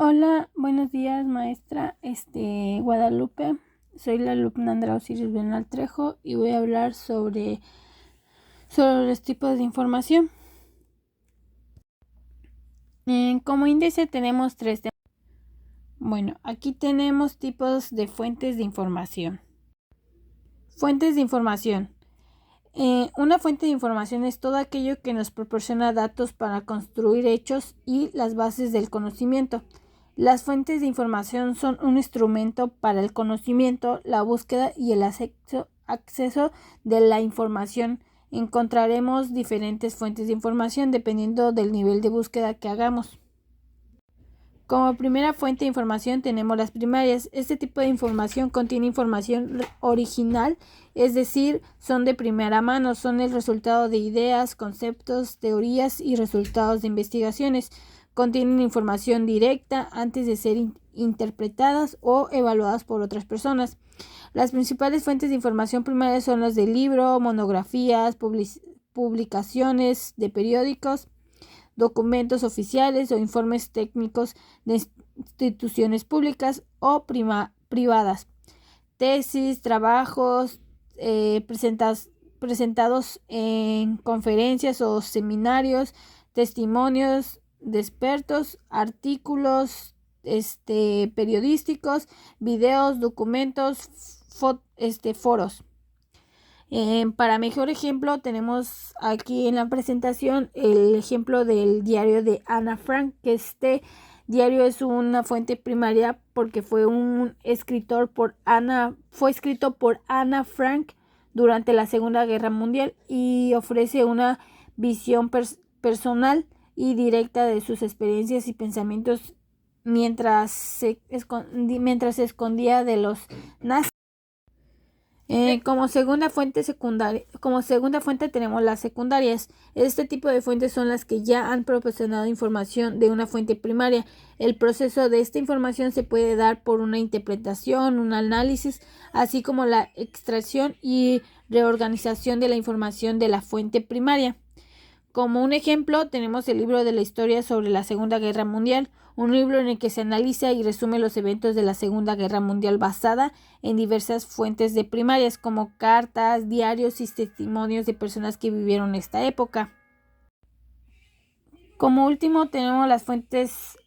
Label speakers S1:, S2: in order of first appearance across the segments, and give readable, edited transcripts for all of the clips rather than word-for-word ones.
S1: Hola, buenos días, maestra Guadalupe. Soy la alumna Andrea Osiris Bernal Trejo y voy a hablar sobre los tipos de información. Como índice tenemos tres temas. Bueno, aquí tenemos tipos de fuentes de información. Fuentes de información. Una fuente de información es todo aquello que nos proporciona datos para construir hechos y las bases del conocimiento. Las fuentes de información son un instrumento para el conocimiento, la búsqueda y el acceso de la información. Encontraremos diferentes fuentes de información dependiendo del nivel de búsqueda que hagamos. Como primera fuente de información tenemos las primarias. Este tipo de información contiene información original, es decir, son de primera mano, son el resultado de ideas, conceptos, teorías y resultados de investigaciones. Contienen información directa antes de ser interpretadas o evaluadas por otras personas. Las principales fuentes de información primaria son las de libro, monografías, publicaciones de periódicos, documentos oficiales o informes técnicos de instituciones públicas o privadas, tesis, trabajos presentados en conferencias o seminarios, testimonios de expertos, artículos periodísticos, videos, documentos, foros. Para mejor ejemplo, tenemos aquí en la presentación el ejemplo del diario de Ana Frank, que este diario es una fuente primaria porque fue escrito por Ana Frank durante la Segunda Guerra Mundial y ofrece una visión personal y directa de sus experiencias y pensamientos mientras se escondía de los nazis. Como segunda fuente tenemos las secundarias. Este tipo de fuentes son las que ya han proporcionado información de una fuente primaria. El proceso de esta información se puede dar por una interpretación, un análisis, así como la extracción y reorganización de la información de la fuente primaria. Como un ejemplo, tenemos el libro de la historia sobre la Segunda Guerra Mundial, un libro en el que se analiza y resume los eventos de la Segunda Guerra Mundial basada en diversas fuentes de primarias como cartas, diarios y testimonios de personas que vivieron esta época. Como último, tenemos las fuentes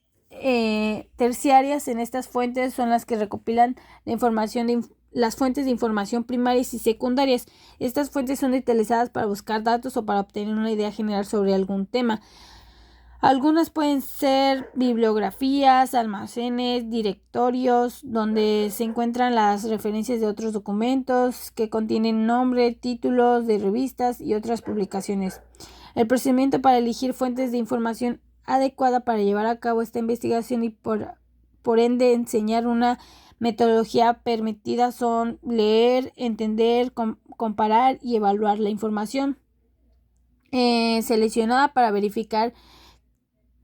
S1: terciarias. En estas fuentes son las que recopilan la información de las fuentes de información primarias y secundarias. Estas fuentes son utilizadas para buscar datos o para obtener una idea general sobre algún tema. Algunas pueden ser bibliografías, almacenes, directorios, donde se encuentran las referencias de otros documentos que contienen nombre, títulos de revistas y otras publicaciones. El procedimiento para elegir fuentes de información adecuada para llevar a cabo esta investigación y por ende enseñar una metodología permitida son leer, entender, comparar y evaluar la información seleccionada para verificar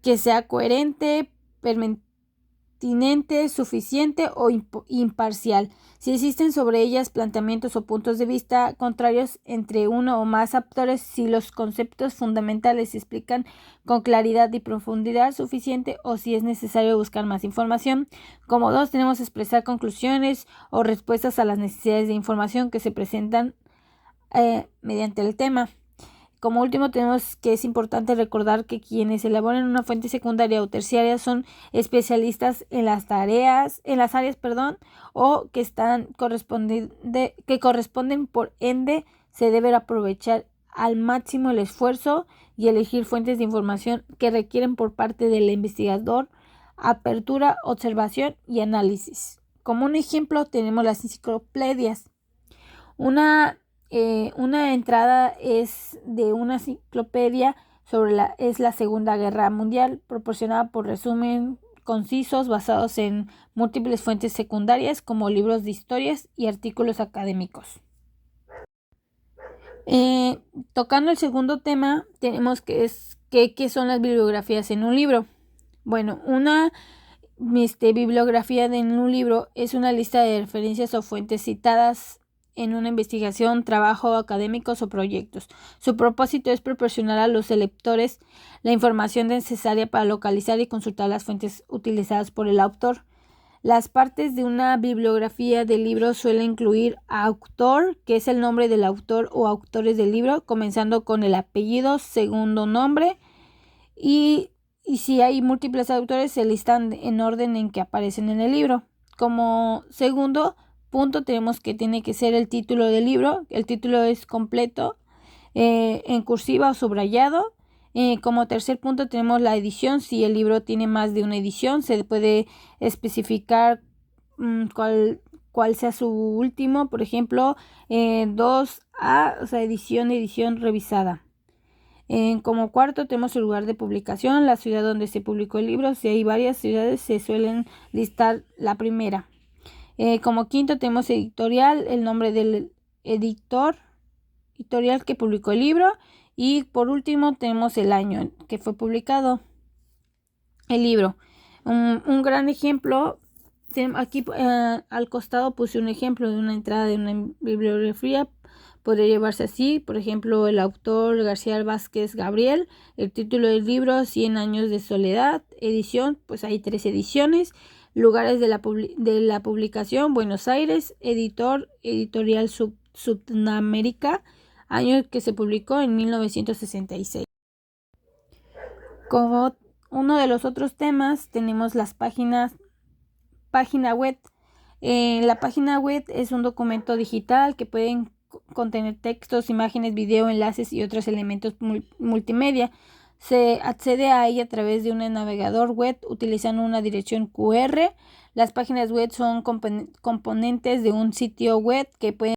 S1: que sea coherente, pertinente, suficiente o imparcial. Si existen sobre ellas planteamientos o puntos de vista contrarios entre uno o más autores, si los conceptos fundamentales se explican con claridad y profundidad suficiente o si es necesario buscar más información. Como 2, tenemos expresar conclusiones o respuestas a las necesidades de información que se presentan mediante el tema. Como último, tenemos que es importante recordar que quienes elaboran una fuente secundaria o terciaria son especialistas en las áreas, o que corresponden, por ende, se debe aprovechar al máximo el esfuerzo y elegir fuentes de información que requieren por parte del investigador apertura, observación y análisis. Como un ejemplo, tenemos las enciclopedias. Una entrada es de una enciclopedia sobre la Segunda Guerra Mundial, proporcionada por resumen concisos basados en múltiples fuentes secundarias como libros de historias y artículos académicos. Tocando el segundo tema, tenemos qué son las bibliografías en un libro. Bueno, una bibliografía en un libro es una lista de referencias o fuentes citadas en una investigación, trabajo académicos o proyectos. Su propósito es proporcionar a los lectores la información necesaria para localizar y consultar las fuentes utilizadas por el autor. Las partes de una bibliografía del libro suelen incluir autor, que es el nombre del autor o autores del libro, comenzando con el apellido, segundo nombre, y si hay múltiples autores se listan en orden en que aparecen en el libro. Como segundo punto tenemos que tiene que ser el título del libro. El título es completo, en cursiva o subrayado. Como tercer punto tenemos la edición. Si el libro tiene más de una edición, se puede especificar cuál sea su último. Por ejemplo, 2A, o sea, edición revisada. Como cuarto tenemos el lugar de publicación, la ciudad donde se publicó el libro. Si hay varias ciudades se suelen listar la primera. Como quinto tenemos editorial, el nombre del editorial que publicó el libro. Y por último tenemos el año en que fue publicado el libro. Un gran ejemplo, aquí al costado puse un ejemplo de una entrada de una bibliografía. Podría llevarse así, por ejemplo, el autor García Vázquez Gabriel, el título del libro 100 años de soledad, edición, pues hay 3 ediciones, lugares de la publicación, Buenos Aires, editorial Sudamérica, año que se publicó en 1966. Como uno de los otros temas tenemos las página web. La página web es un documento digital que pueden contener textos, imágenes, video, enlaces y otros elementos multimedia. Se accede a ella a través de un navegador web utilizando una dirección QR. Las páginas web son componentes de un sitio web que pueden